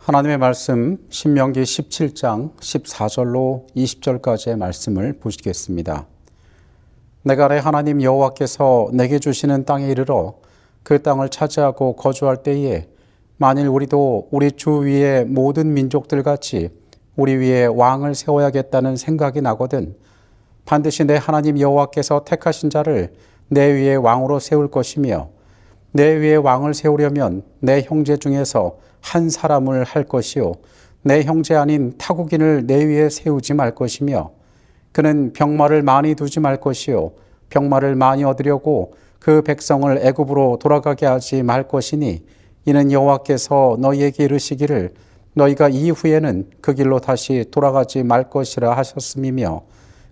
하나님의 말씀 신명기 17장 14절로 20절까지의 말씀을 보시겠습니다. 내가 내 하나님 여호와께서 내게 주시는 땅에 이르러 그 땅을 차지하고 거주할 때에 만일 우리도 우리 주 위의 모든 민족들 같이 우리 위에 왕을 세워야겠다는 생각이 나거든 반드시 내 하나님 여호와께서 택하신 자를 내 위에 왕으로 세울 것이며 내 위에 왕을 세우려면 내 형제 중에서 한 사람을 할 것이요 내 형제 아닌 타국인을 내 위에 세우지 말 것이며 그는 병마를 많이 두지 말 것이요 병마를 많이 얻으려고 그 백성을 애굽으로 돌아가게 하지 말 것이니 이는 여호와께서 너희에게 이르시기를 너희가 이후에는 그 길로 다시 돌아가지 말 것이라 하셨음이며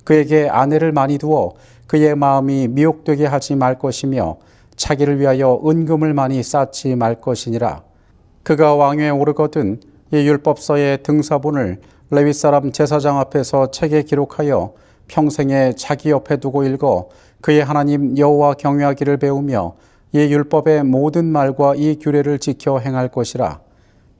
그에게 아내를 많이 두어 그의 마음이 미혹되게 하지 말 것이며 자기를 위하여 은금을 많이 쌓지 말 것이니라. 그가 왕위에 오르거든 이 율법서의 등사본을 레위 사람 제사장 앞에서 책에 기록하여 평생에 자기 옆에 두고 읽어 그의 하나님 여호와 경외하기를 배우며 이 율법의 모든 말과 이 규례를 지켜 행할 것이라.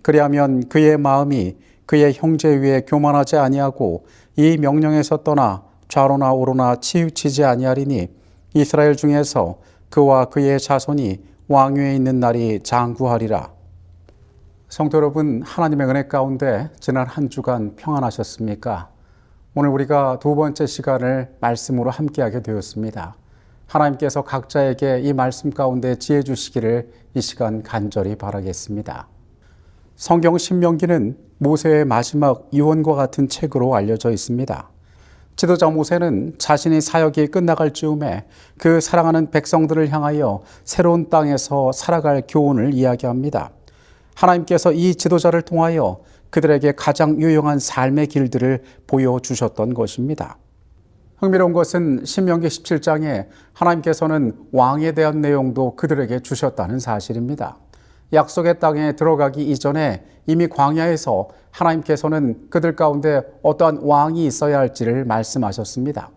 그리하면 그의 마음이 그의 형제 위에 교만하지 아니하고 이 명령에서 떠나 좌로나 우로나 치우치지 아니하리니 이스라엘 중에서 그와 그의 자손이 왕위에 있는 날이 장구하리라. 성도 여러분, 하나님의 은혜 가운데 지난 한 주간 평안하셨습니까? 오늘 우리가 두 번째 시간을 말씀으로 함께하게 되었습니다. 하나님께서 각자에게 이 말씀 가운데 지혜 주시기를 이 시간 간절히 바라겠습니다. 성경 신명기는 모세의 마지막 유언과 같은 책으로 알려져 있습니다. 지도자 모세는 자신의 사역이 끝나갈 즈음에 그 사랑하는 백성들을 향하여 새로운 땅에서 살아갈 교훈을 이야기합니다. 하나님께서 이 지도자를 통하여 그들에게 가장 유용한 삶의 길들을 보여주셨던 것입니다. 흥미로운 것은 신명기 17장에 하나님께서는 왕에 대한 내용도 그들에게 주셨다는 사실입니다. 약속의 땅에 들어가기 이전에 이미 광야에서 하나님께서는 그들 가운데 어떠한 왕이 있어야 할지를 말씀하셨습니다.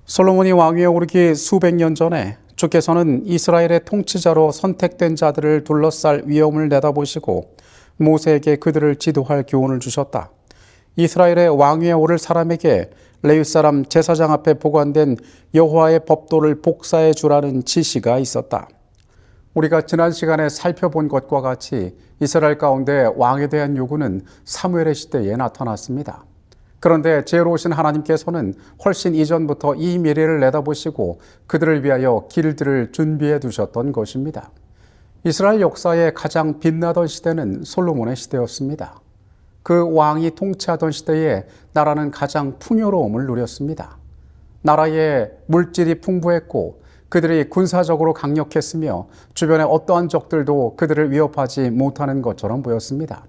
솔로몬이 왕위에 오르기 수백 년 전에 주께서는 이스라엘의 통치자로 선택된 자들을 둘러쌀 위험을 내다보시고 모세에게 그들을 지도할 교훈을 주셨다. 이스라엘의 왕위에 오를 사람에게 레위 사람 제사장 앞에 보관된 여호와의 법도를 복사해 주라는 지시가 있었다. 우리가 지난 시간에 살펴본 것과 같이 이스라엘 가운데 왕에 대한 요구는 사무엘의 시대에 나타났습니다. 그런데 지혜로우신 하나님께서는 훨씬 이전부터 이 미래를 내다보시고 그들을 위하여 길들을 준비해 두셨던 것입니다. 이스라엘 역사의 가장 빛나던 시대는 솔로몬의 시대였습니다. 그 왕이 통치하던 시대에 나라는 가장 풍요로움을 누렸습니다. 나라에 물질이 풍부했고 그들이 군사적으로 강력했으며 주변의 어떠한 적들도 그들을 위협하지 못하는 것처럼 보였습니다.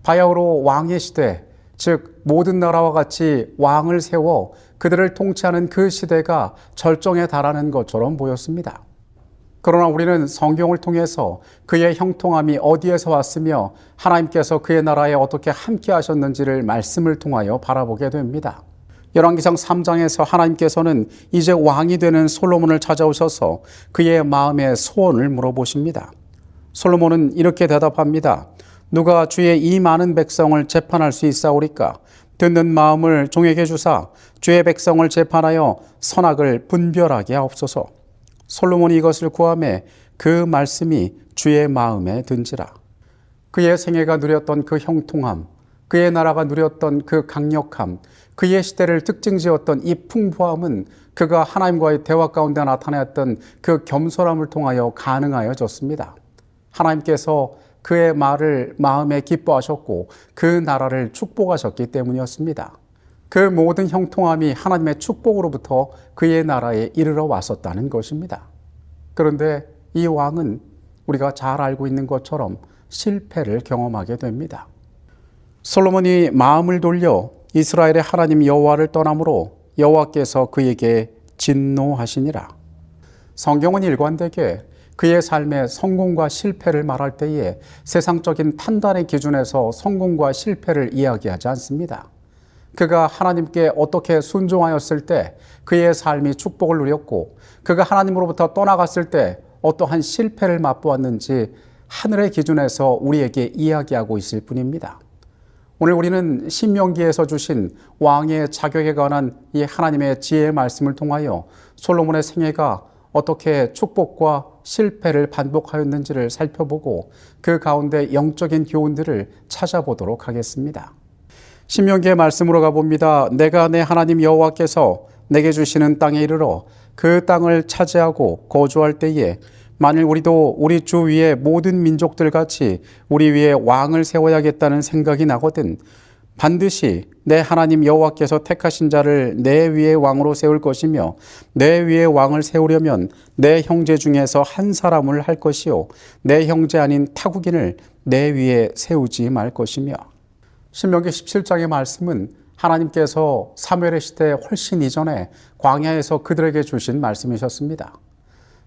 바야흐로 왕의 시대, 즉 모든 나라와 같이 왕을 세워 그들을 통치하는 그 시대가 절정에 달하는 것처럼 보였습니다. 그러나 우리는 성경을 통해서 그의 형통함이 어디에서 왔으며 하나님께서 그의 나라에 어떻게 함께 하셨는지를 말씀을 통하여 바라보게 됩니다. 열왕기상 3장에서 하나님께서는 이제 왕이 되는 솔로몬을 찾아오셔서 그의 마음의 소원을 물어보십니다. 솔로몬은 이렇게 대답합니다. 누가 주의 이 많은 백성을 재판할 수 있사오리까? 듣는 마음을 종에게 주사 주의 백성을 재판하여 선악을 분별하게 하옵소서. 솔로몬이 이것을 구하매 그 말씀이 주의 마음에 든지라. 그의 생애가 누렸던 그 형통함, 그의 나라가 누렸던 그 강력함, 그의 시대를 특징지었던 이 풍부함은 그가 하나님과의 대화 가운데 나타났던 그 겸손함을 통하여 가능하여졌습니다. 하나님께서 그의 말을 마음에 기뻐하셨고 그 나라를 축복하셨기 때문이었습니다. 그 모든 형통함이 하나님의 축복으로부터 그의 나라에 이르러 왔었다는 것입니다. 그런데 이 왕은 우리가 잘 알고 있는 것처럼 실패를 경험하게 됩니다. 솔로몬이 마음을 돌려 이스라엘의 하나님 여호와를 떠남으로 여호와께서 그에게 진노하시니라. 성경은 일관되게 그의 삶의 성공과 실패를 말할 때에 세상적인 판단의 기준에서 성공과 실패를 이야기하지 않습니다. 그가 하나님께 어떻게 순종하였을 때 그의 삶이 축복을 누렸고 그가 하나님으로부터 떠나갔을 때 어떠한 실패를 맛보았는지 하늘의 기준에서 우리에게 이야기하고 있을 뿐입니다. 오늘 우리는 신명기에서 주신 왕의 자격에 관한 이 하나님의 지혜의 말씀을 통하여 솔로몬의 생애가 어떻게 축복과 실패를 반복하였는지를 살펴보고 그 가운데 영적인 교훈들을 찾아보도록 하겠습니다. 신명기의 말씀으로 가봅니다. 내가 내 하나님 여호와께서 내게 주시는 땅에 이르러 그 땅을 차지하고 거주할 때에 만일 우리도 우리 주 위에 모든 민족들 같이 우리 위에 왕을 세워야겠다는 생각이 나거든 반드시 내 하나님 여호와께서 택하신 자를 내 위에 왕으로 세울 것이며 내 위에 왕을 세우려면 내 형제 중에서 한 사람을 할 것이요 내 형제 아닌 타국인을 내 위에 세우지 말 것이며. 신명기 17장의 말씀은 하나님께서 사무엘의 시대 훨씬 이전에 광야에서 그들에게 주신 말씀이셨습니다.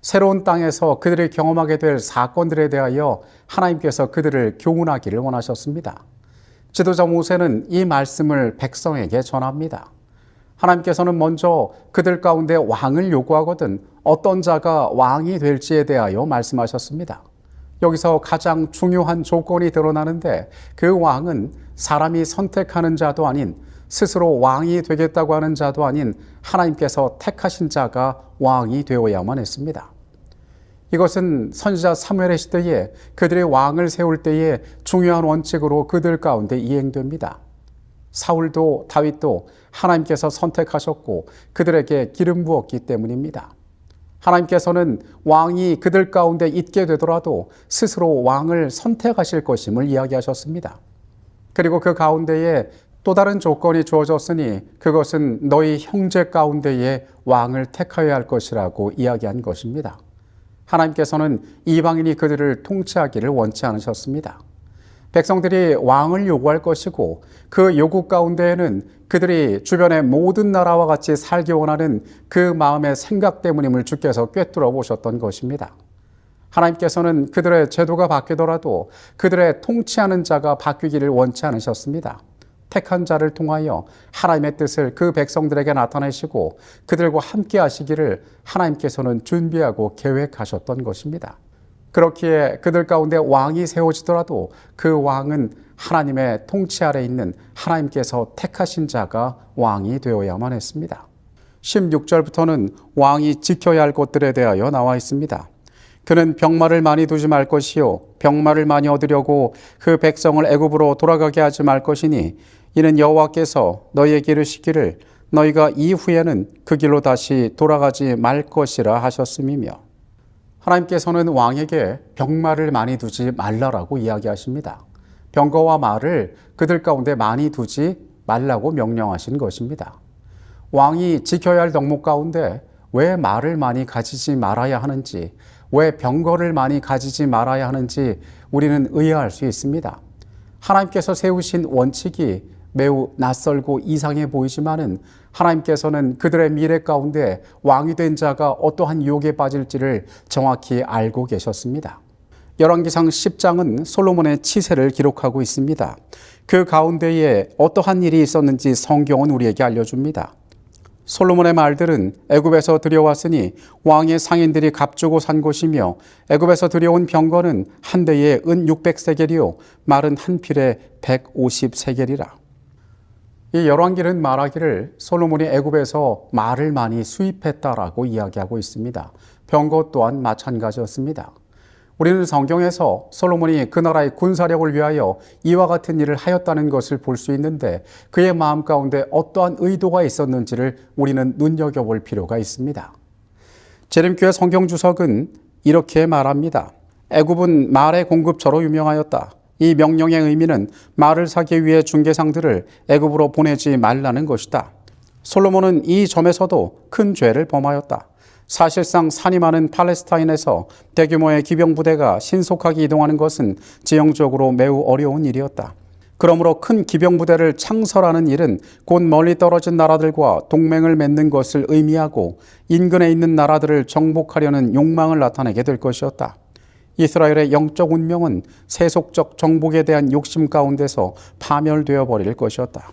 새로운 땅에서 그들이 경험하게 될 사건들에 대하여 하나님께서 그들을 교훈하기를 원하셨습니다. 지도자 모세는 이 말씀을 백성에게 전합니다. 하나님께서는 먼저 그들 가운데 왕을 요구하거든 어떤 자가 왕이 될지에 대하여 말씀하셨습니다. 여기서 가장 중요한 조건이 드러나는데 그 왕은 사람이 선택하는 자도 아닌 스스로 왕이 되겠다고 하는 자도 아닌 하나님께서 택하신 자가 왕이 되어야만 했습니다. 이것은 선지자 사무엘의 시대에 그들의 왕을 세울 때에 중요한 원칙으로 그들 가운데 이행됩니다. 사울도 다윗도 하나님께서 선택하셨고 그들에게 기름 부었기 때문입니다. 하나님께서는 왕이 그들 가운데 있게 되더라도 스스로 왕을 선택하실 것임을 이야기하셨습니다. 그리고 그 가운데에 또 다른 조건이 주어졌으니 그것은 너희 형제 가운데에 왕을 택하여야 할 것이라고 이야기한 것입니다. 하나님께서는 이방인이 그들을 통치하기를 원치 않으셨습니다. 백성들이 왕을 요구할 것이고 그 요구 가운데에는 그들이 주변의 모든 나라와 같이 살기 원하는 그 마음의 생각 때문임을 주께서 꿰뚫어 보셨던 것입니다. 하나님께서는 그들의 제도가 바뀌더라도 그들의 통치하는 자가 바뀌기를 원치 않으셨습니다. 택한 자를 통하여 하나님의 뜻을 그 백성들에게 나타내시고 그들과 함께 하시기를 하나님께서는 준비하고 계획하셨던 것입니다. 그렇기에 그들 가운데 왕이 세워지더라도 그 왕은 하나님의 통치 아래 있는 하나님께서 택하신 자가 왕이 되어야만 했습니다. 16절부터는 왕이 지켜야 할 것들에 대하여 나와 있습니다. 그는 병마를 많이 두지 말 것이요 병마를 많이 얻으려고 그 백성을 애굽으로 돌아가게 하지 말 것이니 이는 여호와께서 너희에게 이르시기를 너희가 이후에는 그 길로 다시 돌아가지 말 것이라 하셨음이며. 하나님께서는 왕에게 병마를 많이 두지 말라라고 이야기하십니다. 병거와 말을 그들 가운데 많이 두지 말라고 명령하신 것입니다. 왕이 지켜야 할 덕목 가운데 왜 말을 많이 가지지 말아야 하는지, 왜 병거를 많이 가지지 말아야 하는지 우리는 의아할 수 있습니다. 하나님께서 세우신 원칙이 매우 낯설고 이상해 보이지만은 하나님께서는 그들의 미래 가운데 왕이 된 자가 어떠한 유혹에 빠질지를 정확히 알고 계셨습니다. 열왕기상 10장은 솔로몬의 치세를 기록하고 있습니다. 그 가운데에 어떠한 일이 있었는지 성경은 우리에게 알려줍니다. 솔로몬의 말들은 애굽에서 들여왔으니 왕의 상인들이 값주고 산 곳이며 애굽에서 들여온 병거는 한 대에 은 600세겔이요 말은 한 필에 150세겔이라. 이 열왕기는 말하기를 솔로몬이 애굽에서 말을 많이 수입했다라고 이야기하고 있습니다. 병거 또한 마찬가지였습니다. 우리는 성경에서 솔로몬이 그 나라의 군사력을 위하여 이와 같은 일을 하였다는 것을 볼 수 있는데 그의 마음 가운데 어떠한 의도가 있었는지를 우리는 눈여겨볼 필요가 있습니다. 재림교회 성경주석은 이렇게 말합니다. 애굽은 말의 공급처로 유명하였다. 이 명령의 의미는 말을 사기 위해 중개상들을 애굽으로 보내지 말라는 것이다. 솔로몬은 이 점에서도 큰 죄를 범하였다. 사실상 산이 많은 팔레스타인에서 대규모의 기병부대가 신속하게 이동하는 것은 지형적으로 매우 어려운 일이었다. 그러므로 큰 기병부대를 창설하는 일은 곧 멀리 떨어진 나라들과 동맹을 맺는 것을 의미하고 인근에 있는 나라들을 정복하려는 욕망을 나타내게 될 것이었다. 이스라엘의 영적 운명은 세속적 정복에 대한 욕심 가운데서 파멸되어 버릴 것이었다.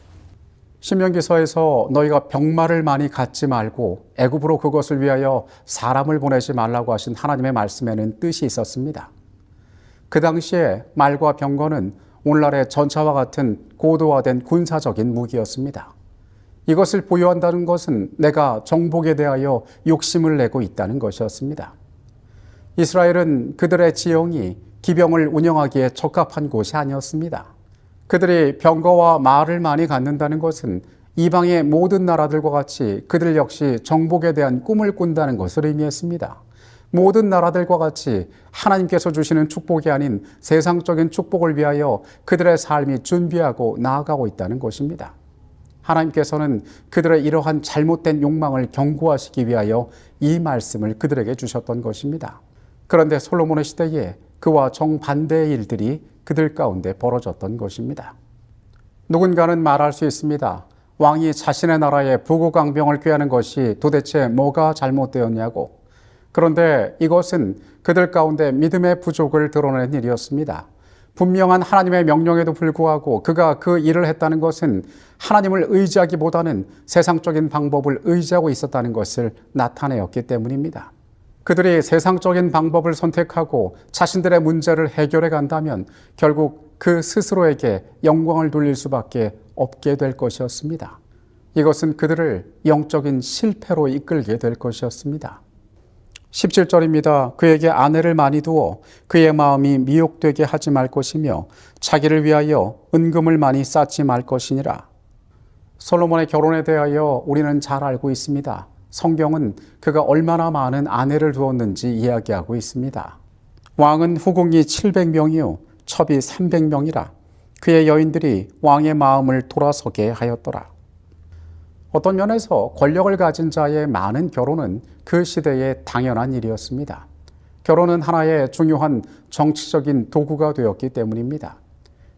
신명기서에서 너희가 병마를 많이 갖지 말고 애굽으로 그것을 위하여 사람을 보내지 말라고 하신 하나님의 말씀에는 뜻이 있었습니다. 그 당시에 말과 병거는 오늘날의 전차와 같은 고도화된 군사적인 무기였습니다. 이것을 보유한다는 것은 내가 정복에 대하여 욕심을 내고 있다는 것이었습니다. 이스라엘은 그들의 지형이 기병을 운영하기에 적합한 곳이 아니었습니다. 그들이 병거와 말을 많이 갖는다는 것은 이방의 모든 나라들과 같이 그들 역시 정복에 대한 꿈을 꾼다는 것을 의미했습니다. 모든 나라들과 같이 하나님께서 주시는 축복이 아닌 세상적인 축복을 위하여 그들의 삶이 준비하고 나아가고 있다는 것입니다. 하나님께서는 그들의 이러한 잘못된 욕망을 경고하시기 위하여 이 말씀을 그들에게 주셨던 것입니다. 그런데 솔로몬의 시대에 그와 정반대의 일들이 그들 가운데 벌어졌던 것입니다. 누군가는 말할 수 있습니다. 왕이 자신의 나라에 부국강병을 꾀하는 것이 도대체 뭐가 잘못되었냐고. 그런데 이것은 그들 가운데 믿음의 부족을 드러낸 일이었습니다. 분명한 하나님의 명령에도 불구하고 그가 그 일을 했다는 것은 하나님을 의지하기보다는 세상적인 방법을 의지하고 있었다는 것을 나타내었기 때문입니다. 그들이 세상적인 방법을 선택하고 자신들의 문제를 해결해 간다면 결국 그 스스로에게 영광을 돌릴 수밖에 없게 될 것이었습니다. 이것은 그들을 영적인 실패로 이끌게 될 것이었습니다. 17절입니다. 그에게 아내를 많이 두어 그의 마음이 미혹되게 하지 말 것이며 자기를 위하여 은금을 많이 쌓지 말 것이니라. 솔로몬의 결혼에 대하여 우리는 잘 알고 있습니다. 성경은 그가 얼마나 많은 아내를 두었는지 이야기하고 있습니다. 왕은 후궁이 700명이요 첩이 300명이라. 그의 여인들이 왕의 마음을 돌아서게 하였더라. 어떤 면에서 권력을 가진 자의 많은 결혼은 그 시대의 당연한 일이었습니다. 결혼은 하나의 중요한 정치적인 도구가 되었기 때문입니다.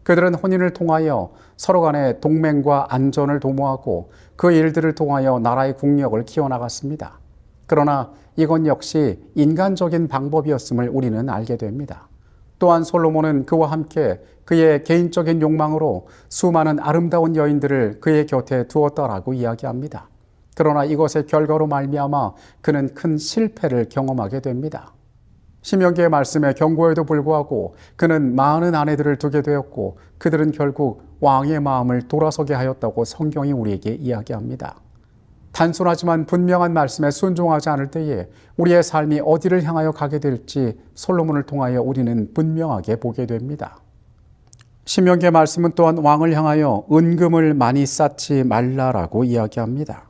그들은 혼인을 통하여 서로 간의 동맹과 안전을 도모하고 그 일들을 통하여 나라의 국력을 키워나갔습니다. 그러나 이건 역시 인간적인 방법이었음을 우리는 알게 됩니다. 또한 솔로몬은 그와 함께 그의 개인적인 욕망으로 수많은 아름다운 여인들을 그의 곁에 두었다라고 이야기합니다. 그러나 이것의 결과로 말미암아 그는 큰 실패를 경험하게 됩니다. 신명기의 말씀에 경고에도 불구하고 그는 많은 아내들을 두게 되었고 그들은 결국 왕의 마음을 돌아서게 하였다고 성경이 우리에게 이야기합니다. 단순하지만 분명한 말씀에 순종하지 않을 때에 우리의 삶이 어디를 향하여 가게 될지 솔로몬을 통하여 우리는 분명하게 보게 됩니다. 신명기의 말씀은 또한 왕을 향하여 은금을 많이 쌓지 말라라고 이야기합니다.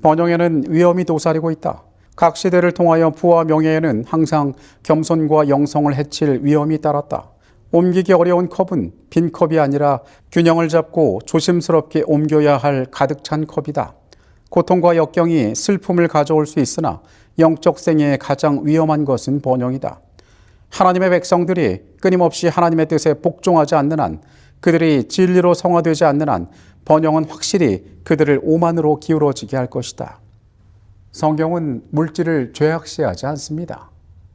번영에는 위험이 도사리고 있다. 각 시대를 통하여 부와 명예에는 항상 겸손과 영성을 해칠 위험이 따랐다. 옮기기 어려운 컵은 빈 컵이 아니라 균형을 잡고 조심스럽게 옮겨야 할 가득 찬 컵이다. 고통과 역경이 슬픔을 가져올 수 있으나 영적 생애의 가장 위험한 것은 번영이다. 하나님의 백성들이 끊임없이 하나님의 뜻에 복종하지 않는 한, 그들이 진리로 성화되지 않는 한 번영은 확실히 그들을 오만으로 기울어지게 할 것이다. 성경은 물질을 죄악시하지 않습니다.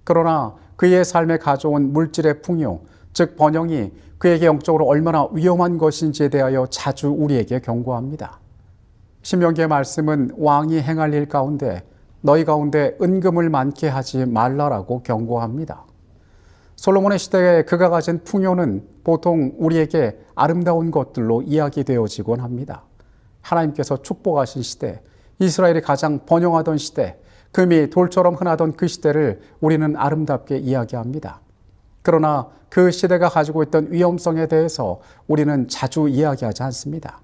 그러나 그의 삶에 가져온 물질의 풍요, 즉 번영이 그에게 영적으로 얼마나 위험한 것인지에 대하여 자주 우리에게 경고합니다. 신명기의 말씀은 왕이 행할 일 가운데 너희 가운데 은금을 많게 하지 말라라고 경고합니다. 솔로몬의 시대에 그가 가진 풍요는 보통 우리에게 아름다운 것들로 이야기되어지곤 합니다. 하나님께서 축복하신 시대, 이스라엘이 가장 번영하던 시대, 금이 돌처럼 흔하던 그 시대를 우리는 아름답게 이야기합니다. 그러나 그 시대가 가지고 있던 위험성에 대해서 우리는 자주 이야기하지 않습니다.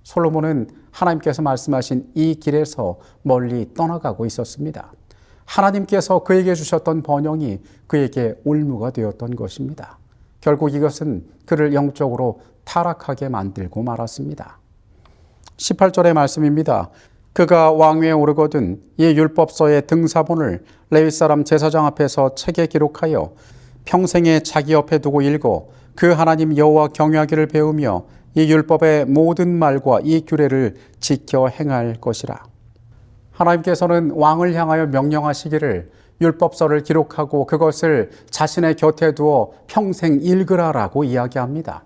솔로몬은 하나님께서 말씀하신 이 길에서 멀리 떠나가고 있었습니다. 하나님께서 그에게 주셨던 번영이 그에게 올무가 되었던 것입니다. 결국 이것은 그를 영적으로 타락하게 만들고 말았습니다. 18절의 말씀입니다. 그가 왕위에 오르거든 이 율법서의 등사본을 레위 사람 제사장 앞에서 책에 기록하여 평생에 자기 옆에 두고 읽어 그 하나님 여호와 경외하기를 배우며 이 율법의 모든 말과 이 규례를 지켜 행할 것이라. 하나님께서는 왕을 향하여 명령하시기를 율법서를 기록하고 그것을 자신의 곁에 두어 평생 읽으라라고 이야기합니다.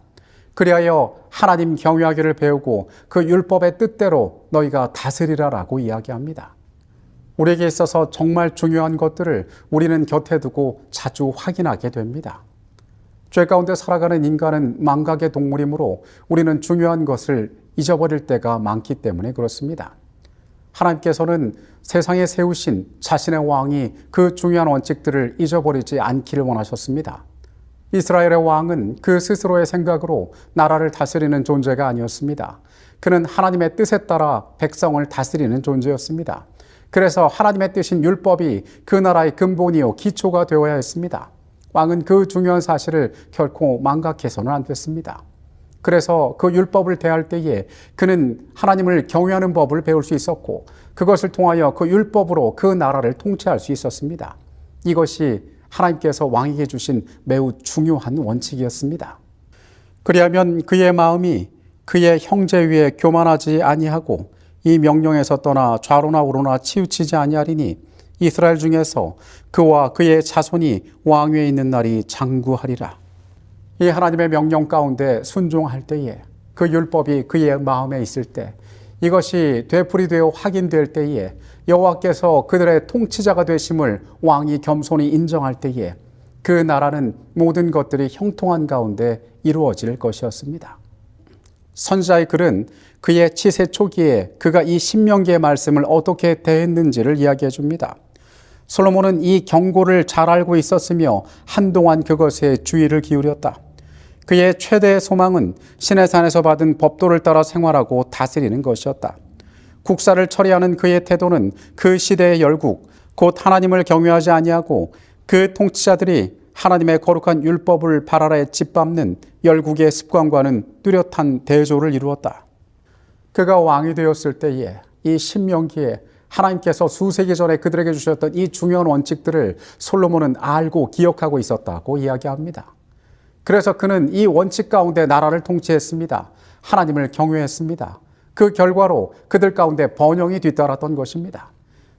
그리하여 하나님 경외하기를 배우고 그 율법의 뜻대로 너희가 다스리라라고 이야기합니다. 우리에게 있어서 정말 중요한 것들을 우리는 곁에 두고 자주 확인하게 됩니다. 죄 가운데 살아가는 인간은 망각의 동물이므로 우리는 중요한 것을 잊어버릴 때가 많기 때문에 그렇습니다. 하나님께서는 세상에 세우신 자신의 왕이 그 중요한 원칙들을 잊어버리지 않기를 원하셨습니다. 이스라엘의 왕은 그 스스로의 생각으로 나라를 다스리는 존재가 아니었습니다. 그는 하나님의 뜻에 따라 백성을 다스리는 존재였습니다. 그래서 하나님의 뜻인 율법이 그 나라의 근본이요 기초가 되어야 했습니다. 왕은 그 중요한 사실을 결코 망각해서는 안 됐습니다. 그래서 그 율법을 대할 때에 그는 하나님을 경외하는 법을 배울 수 있었고 그것을 통하여 그 율법으로 그 나라를 통치할 수 있었습니다. 이것이 하나님께서 왕에게 주신 매우 중요한 원칙이었습니다. 그리하면 그의 마음이 그의 형제 위에 교만하지 아니하고 이 명령에서 떠나 좌로나 우로나 치우치지 아니하리니 이스라엘 중에서 그와 그의 자손이 왕위에 있는 날이 장구하리라. 이 하나님의 명령 가운데 순종할 때에 그 율법이 그의 마음에 있을 때 이것이 되풀이되어 확인될 때에 여호와께서 그들의 통치자가 되심을 왕이 겸손히 인정할 때에 그 나라는 모든 것들이 형통한 가운데 이루어질 것이었습니다. 선지자의 글은 그의 치세 초기에 그가 이 신명기의 말씀을 어떻게 대했는지를 이야기해 줍니다. 솔로몬은 이 경고를 잘 알고 있었으며 한동안 그것에 주의를 기울였다. 그의 최대의 소망은 시내산에서 받은 법도를 따라 생활하고 다스리는 것이었다. 국사를 처리하는 그의 태도는 그 시대의 열국, 곧 하나님을 경외하지 아니하고 그 통치자들이 하나님의 거룩한 율법을 발 아래 짓밟는 열국의 습관과는 뚜렷한 대조를 이루었다. 그가 왕이 되었을 때에 이 신명기에 하나님께서 수세기 전에 그들에게 주셨던 이 중요한 원칙들을 솔로몬은 알고 기억하고 있었다고 이야기합니다. 그래서 그는 이 원칙 가운데 나라를 통치했습니다. 하나님을 경외했습니다. 그 결과로 그들 가운데 번영이 뒤따랐던 것입니다.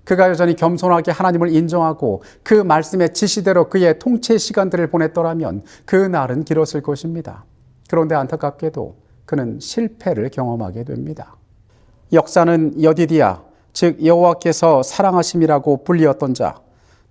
그가 여전히 겸손하게 하나님을 인정하고 그 말씀의 지시대로 그의 통치의 시간들을 보냈더라면 그 날은 길었을 것입니다. 그런데 안타깝게도 그는 실패를 경험하게 됩니다. 역사는 여디디야, 즉 여호와께서 사랑하심이라고 불리었던 자,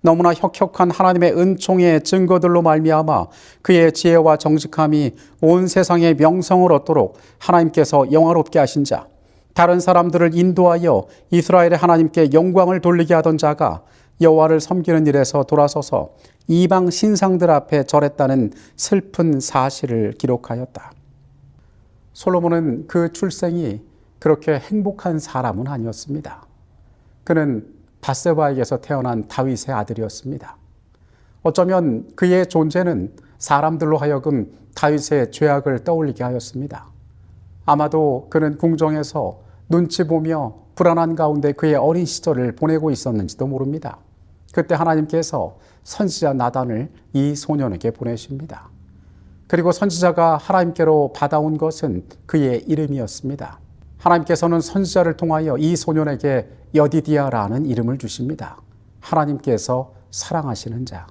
너무나 혁혁한 하나님의 은총의 증거들로 말미암아 그의 지혜와 정직함이 온 세상의 명성을 얻도록 하나님께서 영화롭게 하신 자, 다른 사람들을 인도하여 이스라엘의 하나님께 영광을 돌리게 하던 자가 여호와를 섬기는 일에서 돌아서서 이방 신상들 앞에 절했다는 슬픈 사실을 기록하였다. 솔로몬은 그 출생이 그렇게 행복한 사람은 아니었습니다. 그는 밧세바에게서 태어난 다윗의 아들이었습니다. 어쩌면 그의 존재는 사람들로 하여금 다윗의 죄악을 떠올리게 하였습니다. 아마도 그는 궁정에서 눈치 보며 불안한 가운데 그의 어린 시절을 보내고 있었는지도 모릅니다. 그때 하나님께서 선지자 나단을 이 소년에게 보내십니다. 그리고 선지자가 하나님께로 받아온 것은 그의 이름이었습니다. 하나님께서는 선지자를 통하여 이 소년에게 여디디야라는 이름을 주십니다. 하나님께서 사랑하시는 자.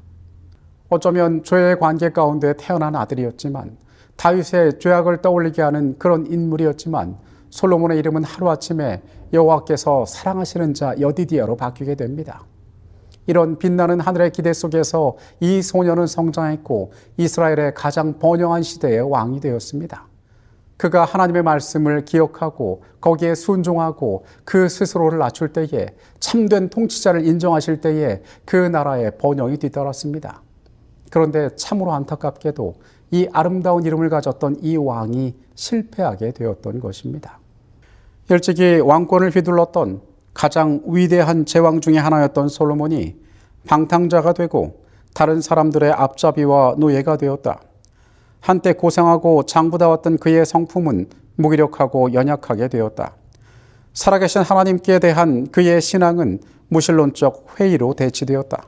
어쩌면 죄의 관계 가운데 태어난 아들이었지만 다윗의 죄악을 떠올리게 하는 그런 인물이었지만 솔로몬의 이름은 하루아침에 여호와께서 사랑하시는 자 여디디야로 바뀌게 됩니다. 이런 빛나는 하늘의 기대 속에서 이 소년은 성장했고 이스라엘의 가장 번영한 시대의 왕이 되었습니다. 그가 하나님의 말씀을 기억하고 거기에 순종하고 그 스스로를 낮출 때에 참된 통치자를 인정하실 때에 그 나라의 번영이 뒤따랐습니다. 그런데 참으로 안타깝게도 이 아름다운 이름을 가졌던 이 왕이 실패하게 되었던 것입니다. 일찍이 왕권을 휘둘렀던 가장 위대한 제왕 중에 하나였던 솔로몬이 방탕자가 되고 다른 사람들의 앞잡이와 노예가 되었다. 한때 고생하고 장부다웠던 그의 성품은 무기력하고 연약하게 되었다. 살아계신 하나님께 대한 그의 신앙은 무신론적 회의로 대치되었다.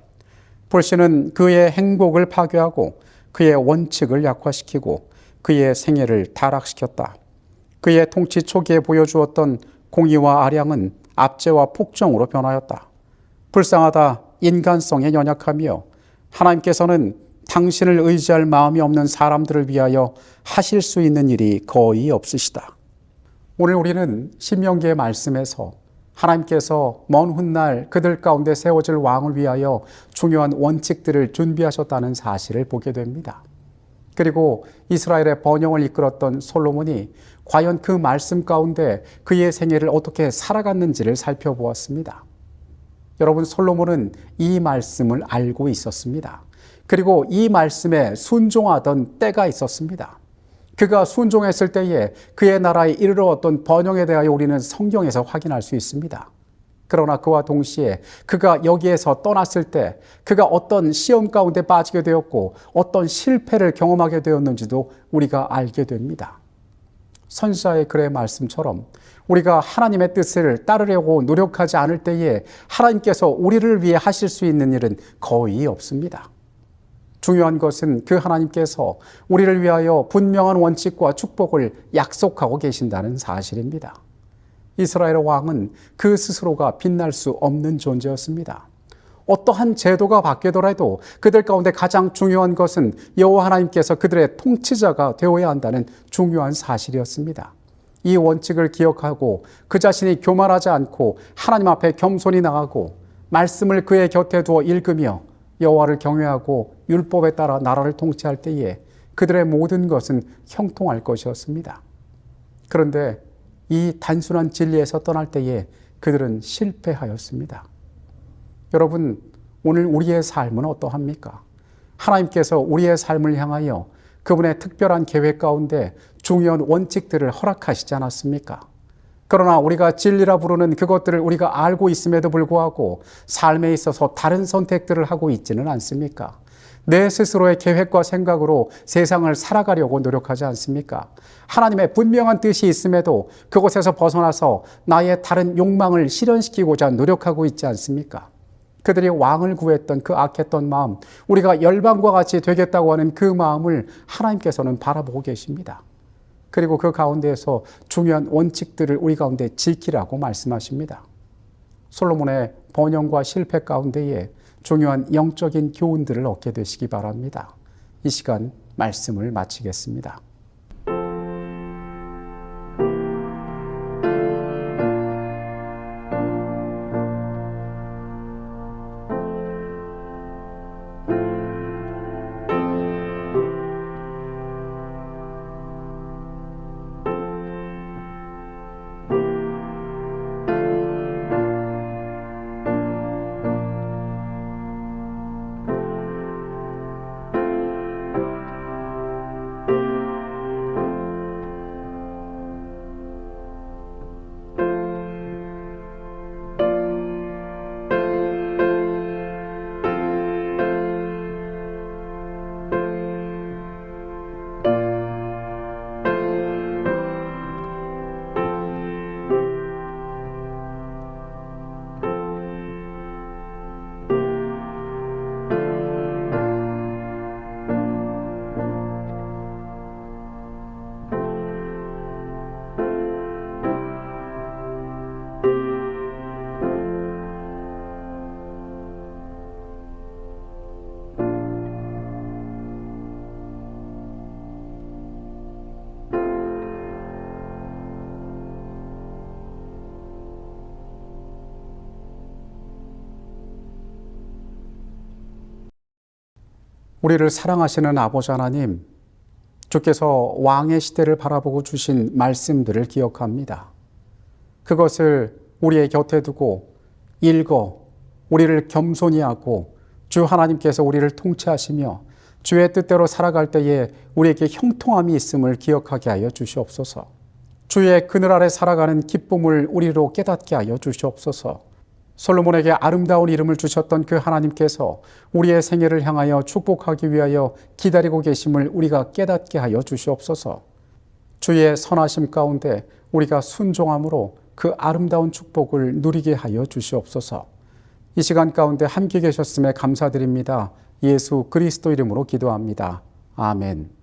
불신은 그의 행복을 파괴하고 그의 원칙을 약화시키고 그의 생애를 타락시켰다. 그의 통치 초기에 보여주었던 공의와 아량은 압제와 폭정으로 변하였다. 불쌍하다 인간성에 연약하며 하나님께서는 당신을 의지할 마음이 없는 사람들을 위하여 하실 수 있는 일이 거의 없으시다. 오늘 우리는 신명기의 말씀에서 하나님께서 먼 훗날 그들 가운데 세워질 왕을 위하여 중요한 원칙들을 준비하셨다는 사실을 보게 됩니다. 그리고 이스라엘의 번영을 이끌었던 솔로몬이 과연 그 말씀 가운데 그의 생애를 어떻게 살아갔는지를 살펴보았습니다. 여러분, 솔로몬은 이 말씀을 알고 있었습니다. 그리고 이 말씀에 순종하던 때가 있었습니다. 그가 순종했을 때에 그의 나라에 이르렀던 번영에 대하여 우리는 성경에서 확인할 수 있습니다. 그러나 그와 동시에 그가 여기에서 떠났을 때 그가 어떤 시험 가운데 빠지게 되었고 어떤 실패를 경험하게 되었는지도 우리가 알게 됩니다. 선지자의 글의 말씀처럼 우리가 하나님의 뜻을 따르려고 노력하지 않을 때에 하나님께서 우리를 위해 하실 수 있는 일은 거의 없습니다. 중요한 것은 그 하나님께서 우리를 위하여 분명한 원칙과 축복을 약속하고 계신다는 사실입니다. 이스라엘 왕은 그 스스로가 빛날 수 없는 존재였습니다. 어떠한 제도가 바뀌더라도 그들 가운데 가장 중요한 것은 여호와 하나님께서 그들의 통치자가 되어야 한다는 중요한 사실이었습니다. 이 원칙을 기억하고 그 자신이 교만하지 않고 하나님 앞에 겸손히 나가고 말씀을 그의 곁에 두어 읽으며 여호와를 경외하고 율법에 따라 나라를 통치할 때에 그들의 모든 것은 형통할 것이었습니다. 그런데 이 단순한 진리에서 떠날 때에 그들은 실패하였습니다. 여러분, 오늘 우리의 삶은 어떠합니까? 하나님께서 우리의 삶을 향하여 그분의 특별한 계획 가운데 중요한 원칙들을 허락하시지 않았습니까? 그러나 우리가 진리라 부르는 그것들을 우리가 알고 있음에도 불구하고 삶에 있어서 다른 선택들을 하고 있지는 않습니까? 내 스스로의 계획과 생각으로 세상을 살아가려고 노력하지 않습니까? 하나님의 분명한 뜻이 있음에도 그곳에서 벗어나서 나의 다른 욕망을 실현시키고자 노력하고 있지 않습니까? 그들이 왕을 구했던 그 악했던 마음, 우리가 열방과 같이 되겠다고 하는 그 마음을 하나님께서는 바라보고 계십니다. 그리고 그 가운데에서 중요한 원칙들을 우리 가운데 지키라고 말씀하십니다. 솔로몬의 번영과 실패 가운데에 중요한 영적인 교훈들을 얻게 되시기 바랍니다. 이 시간 말씀을 마치겠습니다. 우리를 사랑하시는 아버지 하나님, 주께서 왕의 시대를 바라보고 주신 말씀들을 기억합니다. 그것을 우리의 곁에 두고 읽어 우리를 겸손히 하고 주 하나님께서 우리를 통치하시며 주의 뜻대로 살아갈 때에 우리에게 형통함이 있음을 기억하게 하여 주시옵소서. 주의 그늘 아래 살아가는 기쁨을 우리로 깨닫게 하여 주시옵소서. 솔로몬에게 아름다운 이름을 주셨던 그 하나님께서 우리의 생애를 향하여 축복하기 위하여 기다리고 계심을 우리가 깨닫게 하여 주시옵소서. 주의 선하심 가운데 우리가 순종함으로 그 아름다운 축복을 누리게 하여 주시옵소서. 이 시간 가운데 함께 계셨음에 감사드립니다. 예수 그리스도 이름으로 기도합니다. 아멘.